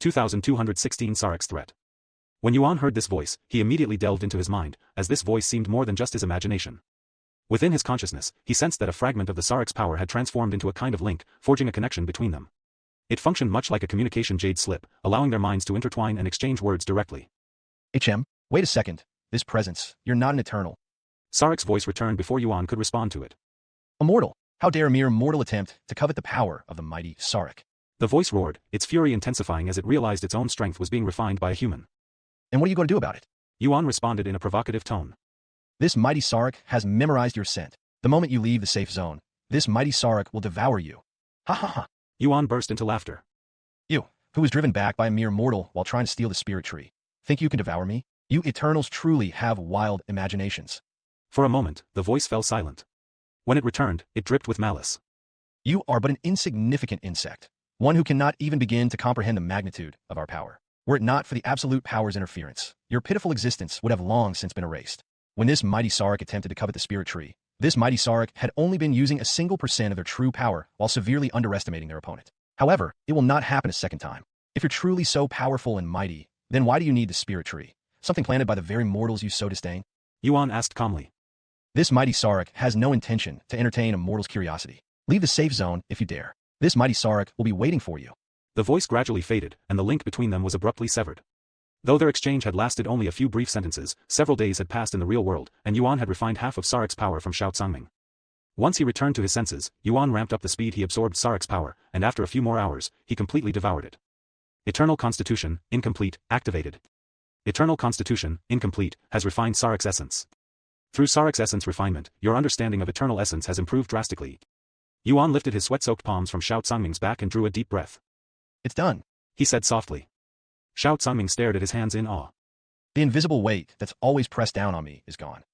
2216 Sarak's threat. When Yuan heard this voice, he immediately delved into his mind, as this voice seemed more than just his imagination. Within his consciousness, he sensed that a fragment of the Sarak's power had transformed into a kind of link, forging a connection between them. It functioned much like a communication jade slip, allowing their minds to intertwine and exchange words directly. Wait a second. This presence, you're not an eternal. Sarak's voice returned before Yuan could respond to it. A mortal. How dare a mere mortal attempt to covet the power of the mighty Sarak? The voice roared, its fury intensifying as it realized its own strength was being refined by a human. And what are you going to do about it? Yuan responded in a provocative tone. This mighty Sarak has memorized your scent. The moment you leave the safe zone, this mighty Sarak will devour you. Ha ha ha. Yuan burst into laughter. You, who was driven back by a mere mortal while trying to steal the spirit tree, think you can devour me? You Eternals truly have wild imaginations. For a moment, the voice fell silent. When it returned, it dripped with malice. You are but an insignificant insect, one who cannot even begin to comprehend the magnitude of our power. Were it not for the absolute power's interference, your pitiful existence would have long since been erased. When this mighty Sarak attempted to covet the spirit tree, this mighty Sarak had only been using a single % of their true power while severely underestimating their opponent. However, it will not happen a second time. If you're truly so powerful and mighty, then why do you need the spirit tree? Something planted by the very mortals you so disdain? Yuan asked calmly. This mighty Sarak has no intention to entertain a mortal's curiosity. Leave the safe zone if you dare. This mighty Sarak will be waiting for you. The voice gradually faded, and the link between them was abruptly severed. Though their exchange had lasted only a few brief sentences, several days had passed in the real world, and Yuan had refined half of Sarak's power from Xiao Tsangming. Once he returned to his senses, Yuan ramped up the speed he absorbed Sarak's power, and after a few more hours, he completely devoured it. Eternal Constitution, incomplete, activated. Eternal Constitution, incomplete, has refined Sarak's essence. Through Sarak's essence refinement, your understanding of eternal essence has improved drastically. Yuan lifted his sweat-soaked palms from Xiao Tsangming's back and drew a deep breath. It's done, he said softly. Xiao Tsangming stared at his hands in awe. The invisible weight that's always pressed down on me is gone.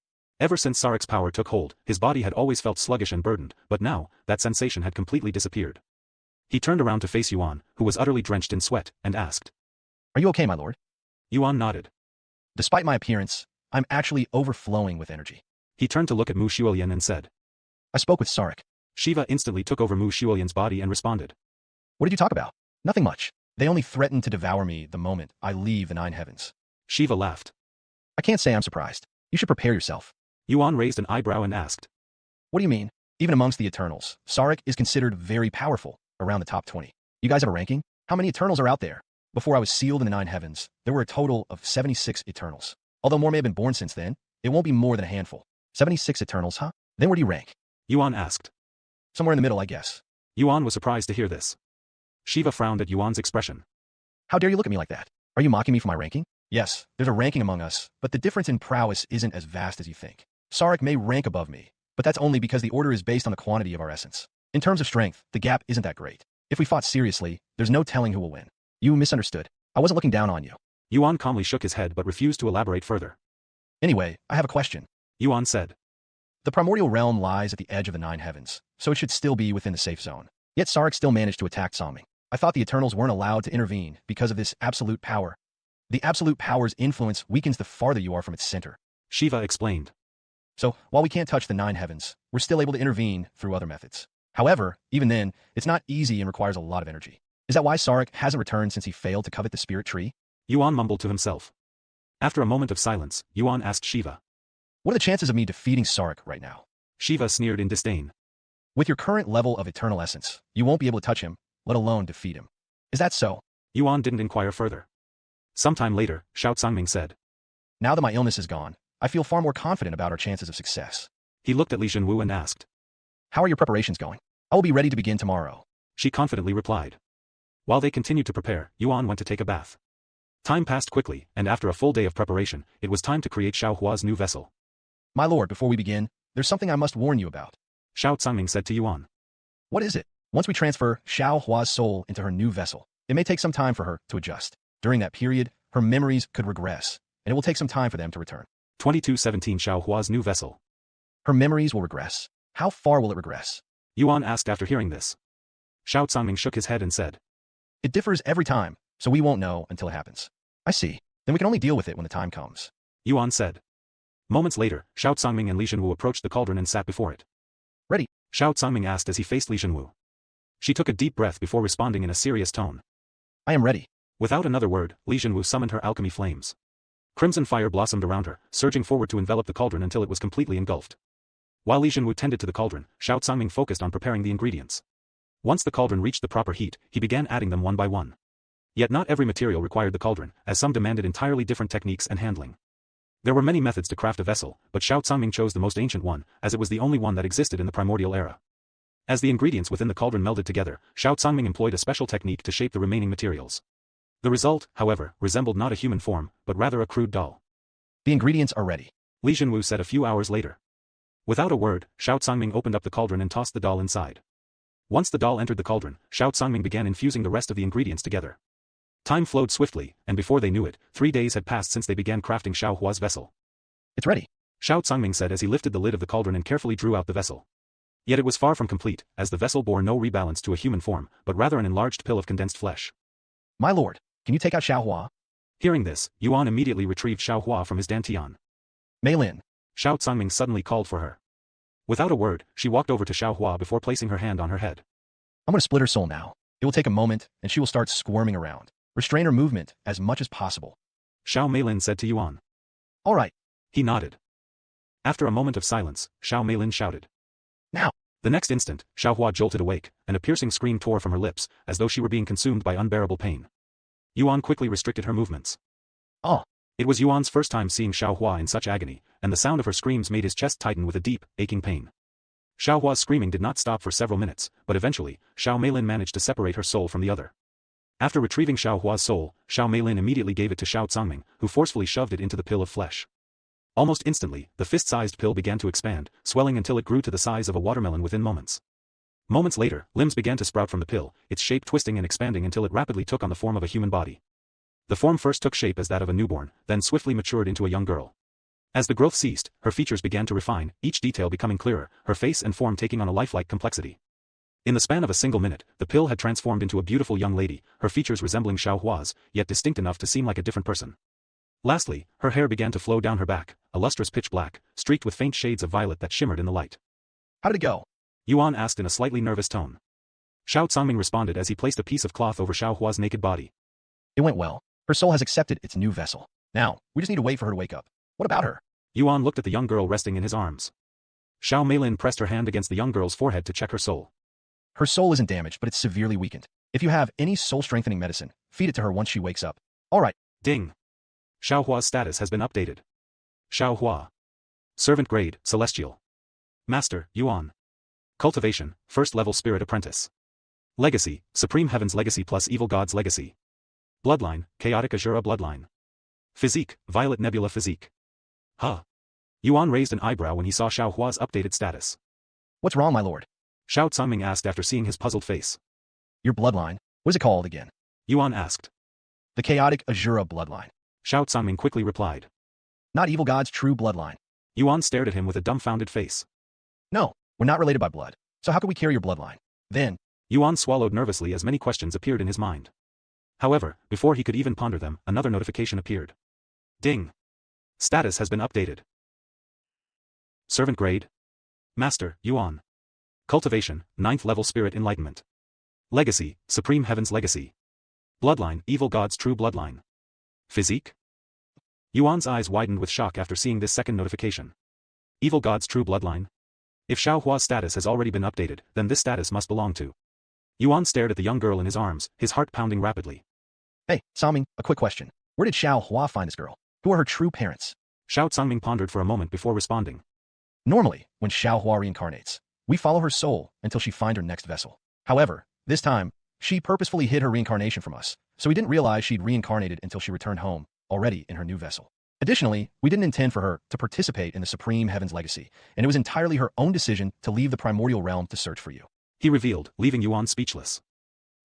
Ever since Sarak's power took hold, his body had always felt sluggish and burdened, but now, that sensation had completely disappeared. He turned around to face Yuan, who was utterly drenched in sweat, and asked. Are you okay, my lord? Yuan nodded. Despite my appearance, I'm actually overflowing with energy. He turned to look at Mu Xuelian and said. I spoke with Sarak. Shiva instantly took over Mu Xuelian's body and responded. What did you talk about? Nothing much. They only threaten to devour me the moment I leave the 9 heavens. Shiva laughed. I can't say I'm surprised. You should prepare yourself. Yuan raised an eyebrow and asked. What do you mean? Even amongst the Eternals, Sarak is considered very powerful, around the top 20. You guys have a ranking? How many Eternals are out there? Before I was sealed in the 9 heavens, there were a total of 76 Eternals. Although more may have been born since then, it won't be more than a handful. 76 Eternals, huh? Then where do you rank? Yuan asked. Somewhere in the middle, I guess. Yuan was surprised to hear this. Shiva frowned at Yuan's expression. How dare you look at me like that? Are you mocking me for my ranking? Yes, there's a ranking among us, but the difference in prowess isn't as vast as you think. Sarak may rank above me, but that's only because the order is based on the quantity of our essence. In terms of strength, the gap isn't that great. If we fought seriously, there's no telling who will win. You misunderstood. I wasn't looking down on you. Yuan calmly shook his head but refused to elaborate further. Anyway, I have a question. Yuan said. The primordial realm lies at the edge of the 9 heavens, so it should still be within the safe zone. Yet Sarak still managed to attack Tsangming. I thought the Eternals weren't allowed to intervene because of this absolute power. The absolute power's influence weakens the farther you are from its center. Shiva explained. So, while we can't touch the 9 heavens, we're still able to intervene through other methods. However, even then, it's not easy and requires a lot of energy. Is that why Sarak hasn't returned since he failed to covet the spirit tree? Yuan mumbled to himself. After a moment of silence, Yuan asked Shiva. What are the chances of me defeating Sarak right now? Shiva sneered in disdain. With your current level of eternal essence, you won't be able to touch him, let alone defeat him. Is that so? Yuan didn't inquire further. Sometime later, Xiao Tsangming said. Now that my illness is gone, I feel far more confident about our chances of success. He looked at Li Shenwu and asked. How are your preparations going? I will be ready to begin tomorrow. She confidently replied. While they continued to prepare, Yuan went to take a bath. Time passed quickly, and after a full day of preparation, it was time to create Xiao Hua's new vessel. My lord, before we begin, there's something I must warn you about. Xiao Tsangming said to Yuan. What is it? Once we transfer Xiao Hua's soul into her new vessel, it may take some time for her to adjust. During that period, her memories could regress, and it will take some time for them to return. 2217 Xiao Hua's new vessel. Her memories will regress. How far will it regress? Yuan asked after hearing this. Xiao Tsangming shook his head and said. It differs every time, so we won't know until it happens. I see. Then we can only deal with it when the time comes. Yuan said. Moments later, Xiao Tsangming and Li Shenwu approached the cauldron and sat before it. Ready? Xiao Tsangming asked as he faced Li Shenwu. She took a deep breath before responding in a serious tone. I am ready. Without another word, Li Jinwu summoned her alchemy flames. Crimson fire blossomed around her, surging forward to envelop the cauldron until it was completely engulfed. While Li Jinwu tended to the cauldron, Xiao Cangming focused on preparing the ingredients. Once the cauldron reached the proper heat, he began adding them one by one. Yet not every material required the cauldron, as some demanded entirely different techniques and handling. There were many methods to craft a vessel, but Xiao Cangming chose the most ancient one, as it was the only one that existed in the primordial era. As the ingredients within the cauldron melded together, Xiao Cangming employed a special technique to shape the remaining materials. The result, however, resembled not a human form, but rather a crude doll. The ingredients are ready, Li Jinwu said a few hours later. Without a word, Xiao Cangming opened up the cauldron and tossed the doll inside. Once the doll entered the cauldron, Xiao Cangming began infusing the rest of the ingredients together. Time flowed swiftly, and before they knew it, 3 days had passed since they began crafting Xiao Hua's vessel. It's ready, Xiao Cangming said as he lifted the lid of the cauldron and carefully drew out the vessel. Yet it was far from complete, as the vessel bore no rebalance to a human form, but rather an enlarged pill of condensed flesh. My lord, can you take out Xiao Hua? Hearing this, Yuan immediately retrieved Xiao Hua from his dantian. Mei Lin, Xiao Cangming suddenly called for her. Without a word, she walked over to Xiao Hua before placing her hand on her head. I'm going to split her soul now. It will take a moment, and she will start squirming around. Restrain her movement as much as possible, Xiao Meilin said to Yuan. All right. He nodded. After a moment of silence, Xiao Meilin shouted. Now. The next instant, Xiao Hua jolted awake, and a piercing scream tore from her lips, as though she were being consumed by unbearable pain. Yuan quickly restricted her movements. Oh. It was Yuan's first time seeing Xiao Hua in such agony, and the sound of her screams made his chest tighten with a deep, aching pain. Xiao Hua's screaming did not stop for several minutes, but eventually, Xiao Meilin managed to separate her soul from the other. After retrieving Xiao Hua's soul, Xiao Meilin immediately gave it to Xiao Cangming, who forcefully shoved it into the pill of flesh. Almost instantly, the fist-sized pill began to expand, swelling until it grew to the size of a watermelon within moments. Moments later, limbs began to sprout from the pill, its shape twisting and expanding until it rapidly took on the form of a human body. The form first took shape as that of a newborn, then swiftly matured into a young girl. As the growth ceased, her features began to refine, each detail becoming clearer, her face and form taking on a lifelike complexity. In the span of a single minute, the pill had transformed into a beautiful young lady, her features resembling Xiao Hua's, yet distinct enough to seem like a different person. Lastly, her hair began to flow down her back, a lustrous pitch black, streaked with faint shades of violet that shimmered in the light. How did it go? Yuan asked in a slightly nervous tone. Xiao Cangming responded as he placed a piece of cloth over Xiao Hua's naked body. It went well. Her soul has accepted its new vessel. Now, we just need to wait for her to wake up. What about her? Yuan looked at the young girl resting in his arms. Xiao Meilin pressed her hand against the young girl's forehead to check her soul. Her soul isn't damaged, but it's severely weakened. If you have any soul-strengthening medicine, feed it to her once she wakes up. All right. Ding. Xiao Hua's status has been updated. Xiao Hua. Servant grade, Celestial. Master, Yuan. Cultivation, First Level Spirit Apprentice. Legacy, Supreme Heaven's Legacy plus Evil God's Legacy. Bloodline, Chaotic Azura Bloodline. Physique, Violet Nebula Physique. Huh. Yuan raised an eyebrow when he saw Xiao Hua's updated status. What's wrong, my lord? Xiao Cangming asked after seeing his puzzled face. Your bloodline. What is it called again? Yuan asked. The Chaotic Azura Bloodline. Xiao Cangming quickly replied. Not Evil God's true bloodline. Yuan stared at him with a dumbfounded face. No, we're not related by blood. So how could we carry your bloodline? Then, Yuan swallowed nervously as many questions appeared in his mind. However, before he could even ponder them, another notification appeared. Ding. Status has been updated. Servant grade. Master, Yuan. Cultivation, 9th level Spirit Enlightenment. Legacy, Supreme Heaven's Legacy. Bloodline, Evil God's True Bloodline. Physique? Yuan's eyes widened with shock after seeing this second notification. Evil God's True Bloodline? If Xiao Hua's status has already been updated, then this status must belong to. Yuan stared at the young girl in his arms, his heart pounding rapidly. Hey, Cangming, a quick question. Where did Xiao Hua find this girl? Who are her true parents? Xiao Cangming pondered for a moment before responding. Normally, when Xiao Hua reincarnates, we follow her soul until she finds her next vessel. However, this time, she purposefully hid her reincarnation from us, so we didn't realize she'd reincarnated until she returned home, already in her new vessel. Additionally, we didn't intend for her to participate in the Supreme Heaven's Legacy, and it was entirely her own decision to leave the primordial realm to search for you. He revealed, leaving Yuan speechless.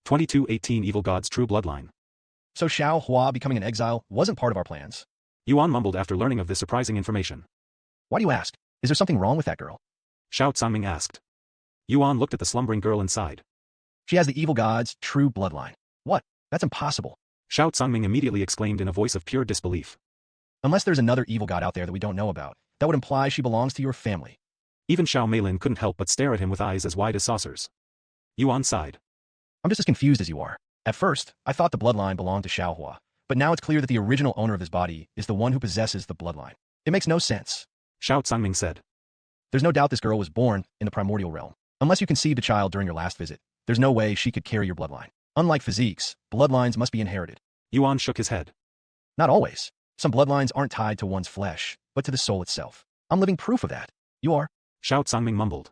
2218 Evil God's True Bloodline. So Xiao Hua becoming an exile wasn't part of our plans. Yuan mumbled after learning of this surprising information. Why do you ask? Is there something wrong with that girl? Xiao Cangming asked. Yuan looked at the slumbering girl inside. She has the evil god's true bloodline. What? That's impossible. Xiao Cangming immediately exclaimed in a voice of pure disbelief. Unless there's another evil god out there that we don't know about, that would imply she belongs to your family. Even Xiao Meilin couldn't help but stare at him with eyes as wide as saucers. Yuan sighed. I'm just as confused as you are. At first, I thought the bloodline belonged to Xiaohua, but now it's clear that the original owner of his body is the one who possesses the bloodline. It makes no sense. Xiao Zhangming said. There's no doubt this girl was born in the primordial realm. Unless you conceived a child during your last visit, there's no way she could carry your bloodline. Unlike physiques, bloodlines must be inherited. Yuan shook his head. Not always. Some bloodlines aren't tied to one's flesh, but to the soul itself. I'm living proof of that. You are. Xiao Zhangming mumbled.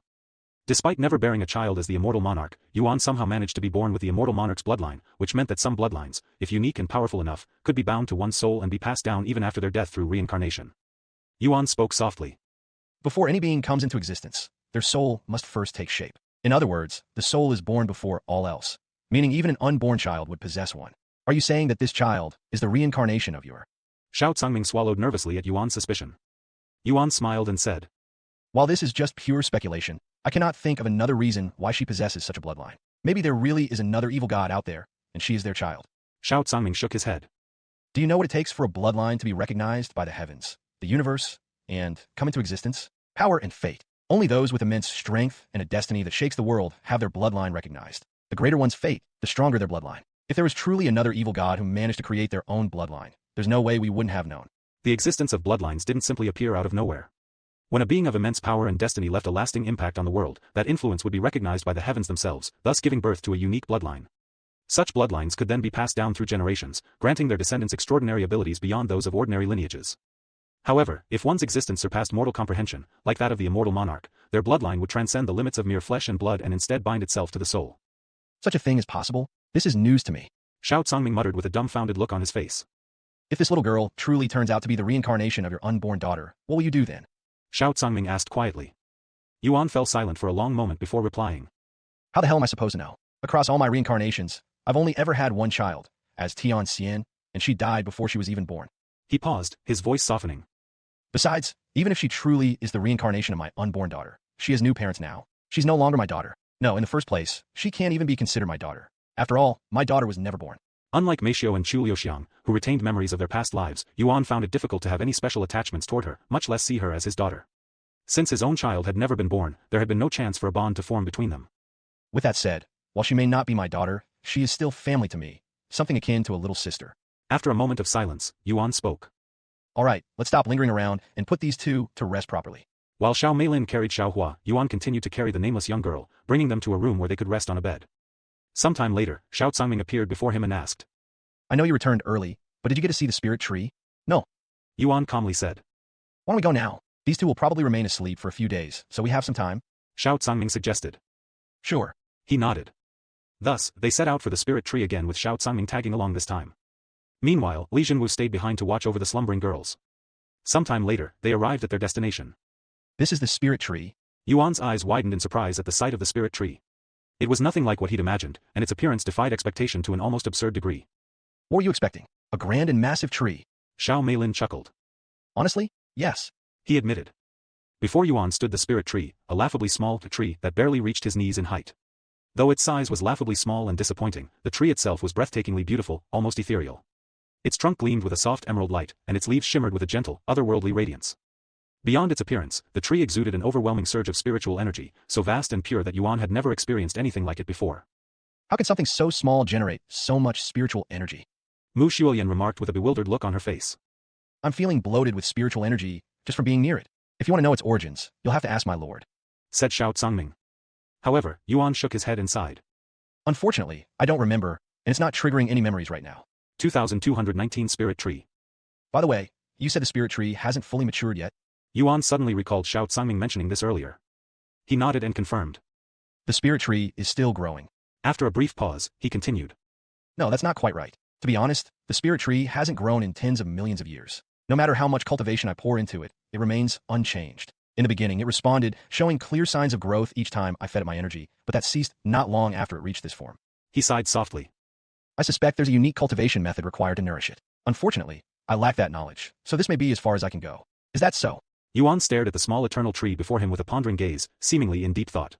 Despite never bearing a child as the immortal monarch, Yuan somehow managed to be born with the immortal monarch's bloodline, which meant that some bloodlines, if unique and powerful enough, could be bound to one's soul and be passed down even after their death through reincarnation. Yuan spoke softly. Before any being comes into existence, their soul must first take shape. In other words, the soul is born before all else, meaning even an unborn child would possess one. Are you saying that this child is the reincarnation of your? Xiao Zhangming swallowed nervously at Yuan's suspicion. Yuan smiled and said. While this is just pure speculation, I cannot think of another reason why she possesses such a bloodline. Maybe there really is another evil god out there, and she is their child. Xiao Zhangming shook his head. Do you know what it takes for a bloodline to be recognized by the heavens, the universe, and come into existence? Power and fate. Only those with immense strength and a destiny that shakes the world have their bloodline recognized. The greater one's fate, the stronger their bloodline. If there was truly another evil god who managed to create their own bloodline, there's no way we wouldn't have known. The existence of bloodlines didn't simply appear out of nowhere. When a being of immense power and destiny left a lasting impact on the world, that influence would be recognized by the heavens themselves, thus giving birth to a unique bloodline. Such bloodlines could then be passed down through generations, granting their descendants extraordinary abilities beyond those of ordinary lineages. However, if one's existence surpassed mortal comprehension, like that of the immortal monarch, their bloodline would transcend the limits of mere flesh and blood and instead bind itself to the soul. Such a thing is possible? This is news to me. Xiao Zhangming muttered with a dumbfounded look on his face. If this little girl truly turns out to be the reincarnation of your unborn daughter, what will you do then? Xiao Zhangming asked quietly. Yuan fell silent for a long moment before replying. How the hell am I supposed to know? Across all my reincarnations, I've only ever had one child, as Tian Xian, and she died before she was even born. He paused, his voice softening. Besides, even if she truly is the reincarnation of my unborn daughter, she has new parents now. She's no longer my daughter. No, in the first place, she can't even be considered my daughter. After all, my daughter was never born. Unlike Meishio and Chu Liuxiang, who retained memories of their past lives, Yuan found it difficult to have any special attachments toward her, much less see her as his daughter. Since his own child had never been born, there had been no chance for a bond to form between them. With that said, while she may not be my daughter, she is still family to me, something akin to a little sister. After a moment of silence, Yuan spoke. All right, let's stop lingering around and put these two to rest properly. While Xiao Meilin carried Xiao Hua, Yuan continued to carry the nameless young girl, bringing them to a room where they could rest on a bed. Sometime later, Xiao Zhangming appeared before him and asked. I know you returned early, but did you get to see the spirit tree? No. Yuan calmly said. Why don't we go now? These two will probably remain asleep for a few days, so we have some time. Xiao Zhangming suggested. Sure. He nodded. Thus, they set out for the spirit tree again with Xiao Zhangming tagging along this time. Meanwhile, Li Jinwu stayed behind to watch over the slumbering girls. Sometime later, they arrived at their destination. This is the spirit tree. Yuan's eyes widened in surprise at the sight of the spirit tree. It was nothing like what he'd imagined, and its appearance defied expectation to an almost absurd degree. What were you expecting? A grand and massive tree? Xiao Meilin chuckled. Honestly, yes. He admitted. Before Yuan stood the spirit tree, a laughably small tree that barely reached his knees in height. Though its size was laughably small and disappointing, the tree itself was breathtakingly beautiful, almost ethereal. Its trunk gleamed with a soft emerald light, and its leaves shimmered with a gentle, otherworldly radiance. Beyond its appearance, the tree exuded an overwhelming surge of spiritual energy, so vast and pure that Yuan had never experienced anything like it before. How could something so small generate so much spiritual energy? Mu Xiulian remarked with a bewildered look on her face. I'm feeling bloated with spiritual energy just from being near it. If you want to know its origins, you'll have to ask my lord, said Xiao Zhangming. However, Yuan shook his head and sighed. Unfortunately, I don't remember, and it's not triggering any memories right now. 2219 Spirit Tree. By the way, you said the spirit tree hasn't fully matured yet? Yuan suddenly recalled Xiao Zhangming mentioning this earlier. He nodded and confirmed. The spirit tree is still growing. After a brief pause, he continued. No, that's not quite right. To be honest, the spirit tree hasn't grown in tens of millions of years. No matter how much cultivation I pour into it, it remains unchanged. In the beginning, it responded, showing clear signs of growth each time I fed it my energy, but that ceased not long after it reached this form. He sighed softly. I suspect there's a unique cultivation method required to nourish it. Unfortunately, I lack that knowledge, so this may be as far as I can go. Is that so? Yuan stared at the small eternal tree before him with a pondering gaze, seemingly in deep thought.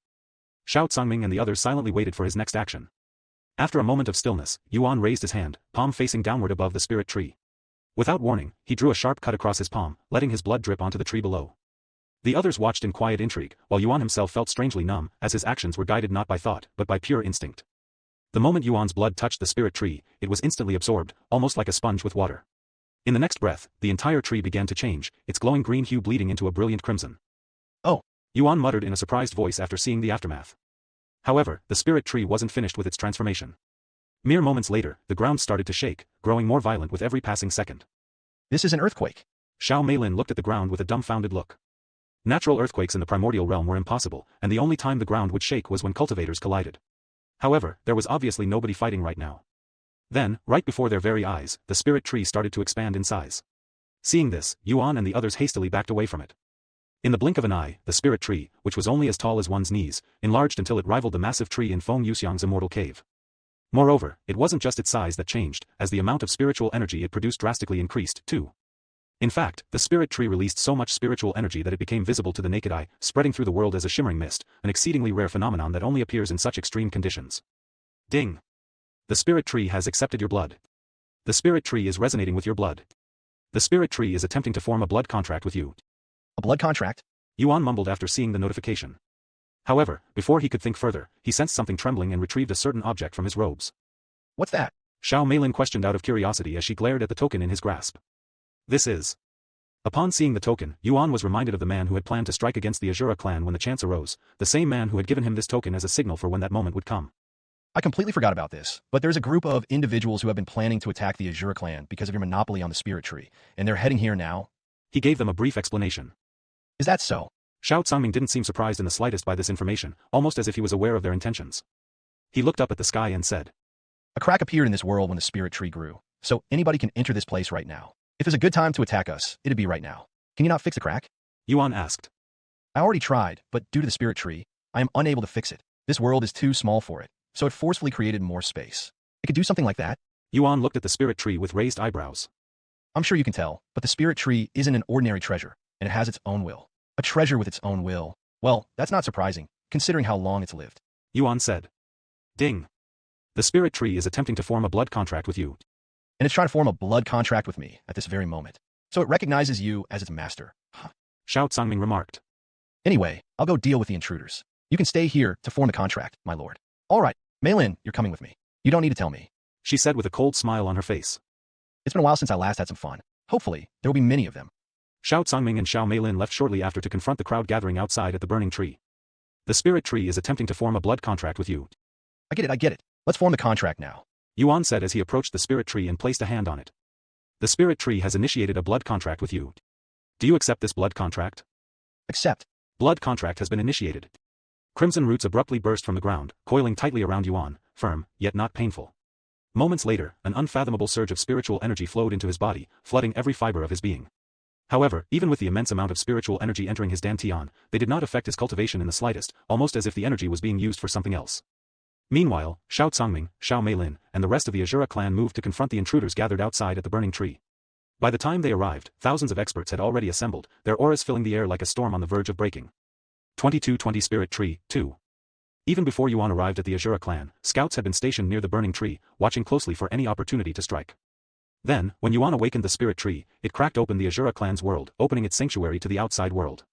Xiao Zhangming and the others silently waited for his next action. After a moment of stillness, Yuan raised his hand, palm facing downward above the spirit tree. Without warning, he drew a sharp cut across his palm, letting his blood drip onto the tree below. The others watched in quiet intrigue, while Yuan himself felt strangely numb, as his actions were guided not by thought, but by pure instinct. The moment Yuan's blood touched the spirit tree, it was instantly absorbed, almost like a sponge with water. In the next breath, the entire tree began to change, its glowing green hue bleeding into a brilliant crimson. Oh! Yuan muttered in a surprised voice after seeing the aftermath. However, the spirit tree wasn't finished with its transformation. Mere moments later, the ground started to shake, growing more violent with every passing second. This is an earthquake. Xiao Meilin looked at the ground with a dumbfounded look. Natural earthquakes in the primordial realm were impossible, and the only time the ground would shake was when cultivators collided. However, there was obviously nobody fighting right now. Then, right before their very eyes, the spirit tree started to expand in size. Seeing this, Yuan and the others hastily backed away from it. In the blink of an eye, the spirit tree, which was only as tall as one's knees, enlarged until it rivaled the massive tree in Feng Yuxiang's immortal cave. Moreover, it wasn't just its size that changed, as the amount of spiritual energy it produced drastically increased, too. In fact, the spirit tree released so much spiritual energy that it became visible to the naked eye, spreading through the world as a shimmering mist, an exceedingly rare phenomenon that only appears in such extreme conditions. Ding! The spirit tree has accepted your blood. The spirit tree is resonating with your blood. The spirit tree is attempting to form a blood contract with you. A blood contract? Yuan mumbled after seeing the notification. However, before he could think further, he sensed something trembling and retrieved a certain object from his robes. What's that? Xiao Meilin questioned out of curiosity as she glared at the token in his grasp. This is. Upon seeing the token, Yuan was reminded of the man who had planned to strike against the Azura clan when the chance arose, the same man who had given him this token as a signal for when that moment would come. I completely forgot about this, but there's a group of individuals who have been planning to attack the Azura clan because of your monopoly on the spirit tree, and they're heading here now. He gave them a brief explanation. Is that so? Xiao Tsangming didn't seem surprised in the slightest by this information, almost as if he was aware of their intentions. He looked up at the sky and said, A crack appeared in this world when the spirit tree grew, so anybody can enter this place right now. If there's a good time to attack us, it'd be right now. Can you not fix the crack? Yuan asked. I already tried, but due to the spirit tree, I am unable to fix it. This world is too small for it, so it forcefully created more space. It could do something like that? Yuan looked at the spirit tree with raised eyebrows. I'm sure you can tell, but the spirit tree isn't an ordinary treasure, and it has its own will. A treasure with its own will. Well, that's not surprising, considering how long it's lived. Yuan said. Ding. The spirit tree is attempting to form a blood contract with you. And it's trying to form a blood contract with me at this very moment. So it recognizes you as its master. Xiao Tsangming remarked. Anyway, I'll go deal with the intruders. You can stay here to form the contract, my lord. All right, Meilin, you're coming with me. You don't need to tell me. She said with a cold smile on her face. It's been a while since I last had some fun. Hopefully, there will be many of them. Xiao Tsangming and Xiao Meilin left shortly after to confront the crowd gathering outside at the burning tree. The spirit tree is attempting to form a blood contract with you. I get it. Let's form the contract now. Yuan said as he approached the spirit tree and placed a hand on it. The spirit tree has initiated a blood contract with you. Do you accept this blood contract? Accept. Blood contract has been initiated. Crimson roots abruptly burst from the ground, coiling tightly around Yuan, firm, yet not painful. Moments later, an unfathomable surge of spiritual energy flowed into his body, flooding every fiber of his being. However, even with the immense amount of spiritual energy entering his dantian, they did not affect his cultivation in the slightest, almost as if the energy was being used for something else. Meanwhile, Xiao Tsangming, Xiao Meilin, and the rest of the Azura clan moved to confront the intruders gathered outside at the burning tree. By the time they arrived, thousands of experts had already assembled, their auras filling the air like a storm on the verge of breaking. 2220 Spirit Tree, 2. Even before Yuan arrived at the Azura clan, scouts had been stationed near the burning tree, watching closely for any opportunity to strike. Then, when Yuan awakened the spirit tree, it cracked open the Azura clan's world, opening its sanctuary to the outside world.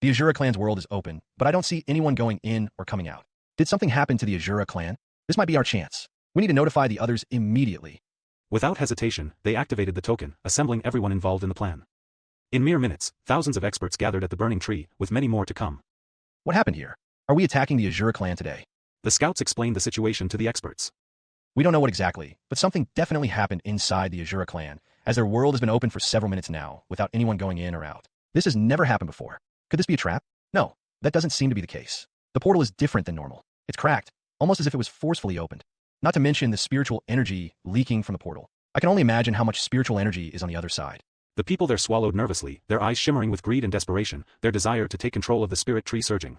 The Azura clan's world is open, but I don't see anyone going in or coming out. Did something happen to the Azura clan? This might be our chance. We need to notify the others immediately. Without hesitation, they activated the token, assembling everyone involved in the plan. In mere minutes, thousands of experts gathered at the burning tree, with many more to come. What happened here? Are we attacking the Azura clan today? The scouts explained the situation to the experts. We don't know what exactly, but something definitely happened inside the Azura clan, as their world has been open for several minutes now, without anyone going in or out. This has never happened before. Could this be a trap? No, that doesn't seem to be the case. The portal is different than normal. It's cracked, almost as if it was forcefully opened. Not to mention the spiritual energy leaking from the portal. I can only imagine how much spiritual energy is on the other side. The people there swallowed nervously, their eyes shimmering with greed and desperation, their desire to take control of the spirit tree surging.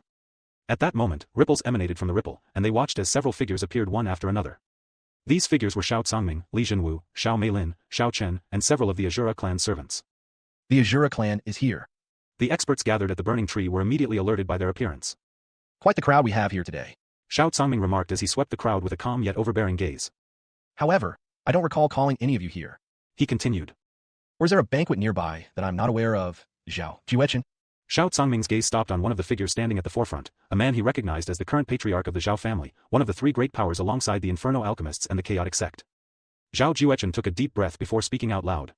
At that moment, ripples emanated from the ripple, and they watched as several figures appeared one after another. These figures were Xiao Tsangming, Li Jinwu, Xiao Meilin, Xiao Chen, and several of the Azura clan's servants. The Azura clan is here. The experts gathered at the burning tree were immediately alerted by their appearance. Quite the crowd we have here today. Xiao Tsangming remarked as he swept the crowd with a calm yet overbearing gaze. However, I don't recall calling any of you here. He continued. Or is there a banquet nearby that I'm not aware of? Zhao Juechen? Xiao Cangming's gaze stopped on one of the figures standing at the forefront, a man he recognized as the current patriarch of the Zhao family, one of the three great powers alongside the Inferno Alchemists and the Chaotic Sect. Zhao Juechen took a deep breath before speaking out loud.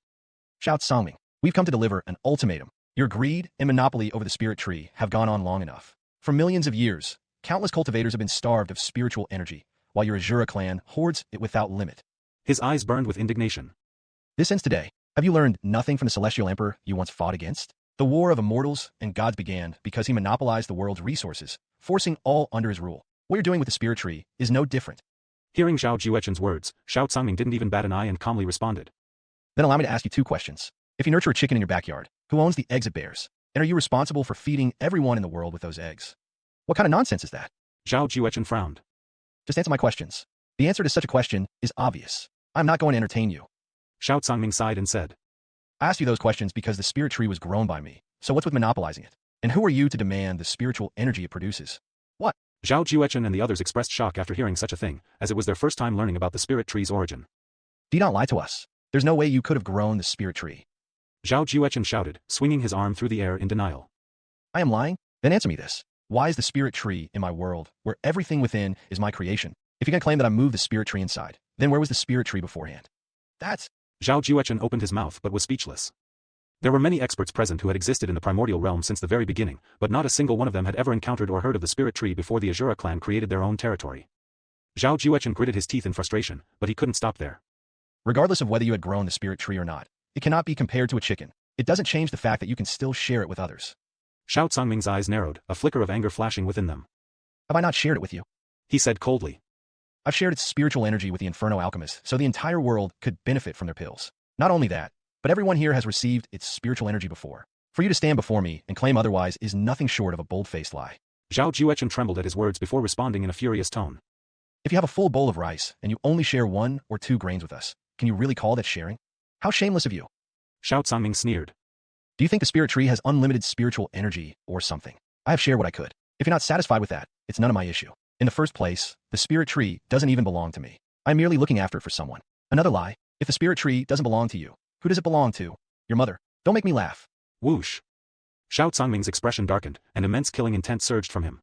Xiao Cangming, we've come to deliver an ultimatum. Your greed and monopoly over the spirit tree have gone on long enough. For millions of years, countless cultivators have been starved of spiritual energy, while your Azura clan hoards it without limit. His eyes burned with indignation. This ends today. Have you learned nothing from the Celestial Emperor you once fought against? The war of immortals and gods began because he monopolized the world's resources, forcing all under his rule. What you're doing with the spirit tree is no different. Hearing Zhao Juechen's words, Xiao Cangming didn't even bat an eye and calmly responded. Then allow me to ask you two questions. If you nurture a chicken in your backyard, who owns the eggs it bears? And are you responsible for feeding everyone in the world with those eggs? What kind of nonsense is that? Zhao Juechen frowned. Just answer my questions. The answer to such a question is obvious. I'm not going to entertain you. Xiao Cangming sighed and said. I asked you those questions because the spirit tree was grown by me. So what's with monopolizing it? And who are you to demand the spiritual energy it produces? What? Zhao Juechen and the others expressed shock after hearing such a thing, as it was their first time learning about the spirit tree's origin. Do not lie to us. There's no way you could have grown the spirit tree. Zhao Juechen shouted, swinging his arm through the air in denial. I am lying? Then answer me this. Why is the spirit tree in my world, where everything within is my creation? If you're going to claim that I moved the spirit tree inside, then where was the spirit tree beforehand? That's... Zhao Juechen opened his mouth but was speechless. There were many experts present who had existed in the primordial realm since the very beginning, but not a single one of them had ever encountered or heard of the spirit tree before the Azura clan created their own territory. Zhao Juechen gritted his teeth in frustration, but he couldn't stop there. Regardless of whether you had grown the spirit tree or not, it cannot be compared to a chicken. It doesn't change the fact that you can still share it with others. Xiao Cangming's eyes narrowed, a flicker of anger flashing within them. Have I not shared it with you? He said coldly. I've shared its spiritual energy with the Inferno Alchemists so the entire world could benefit from their pills. Not only that, but everyone here has received its spiritual energy before. For you to stand before me and claim otherwise is nothing short of a bold-faced lie. Zhao Juechen trembled at his words before responding in a furious tone. If you have a full bowl of rice and you only share 1 or 2 grains with us, can you really call that sharing? How shameless of you. Xiao Cangming sneered. Do you think the spirit tree has unlimited spiritual energy or something? I have shared what I could. If you're not satisfied with that, it's none of my issue. In the first place, the spirit tree doesn't even belong to me. I'm merely looking after it for someone. Another lie. If the spirit tree doesn't belong to you, who does it belong to? Your mother. Don't make me laugh. Whoosh. Xiao Cangming's expression darkened, and immense killing intent surged from him.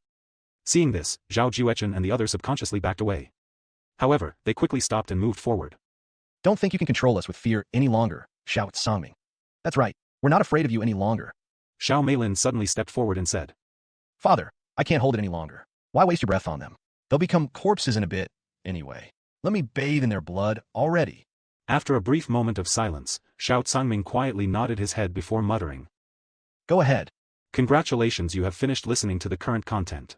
Seeing this, Zhao Juechen and the others subconsciously backed away. However, they quickly stopped and moved forward. Don't think you can control us with fear any longer, Xiao Cangming. That's right. We're not afraid of you any longer. Xiao Meilin suddenly stepped forward and said. Father, I can't hold it any longer. Why waste your breath on them? They'll become corpses in a bit, anyway. Let me bathe in their blood already. After a brief moment of silence, Xiao Cangming quietly nodded his head before muttering. Go ahead. Congratulations, you have finished listening to the current content.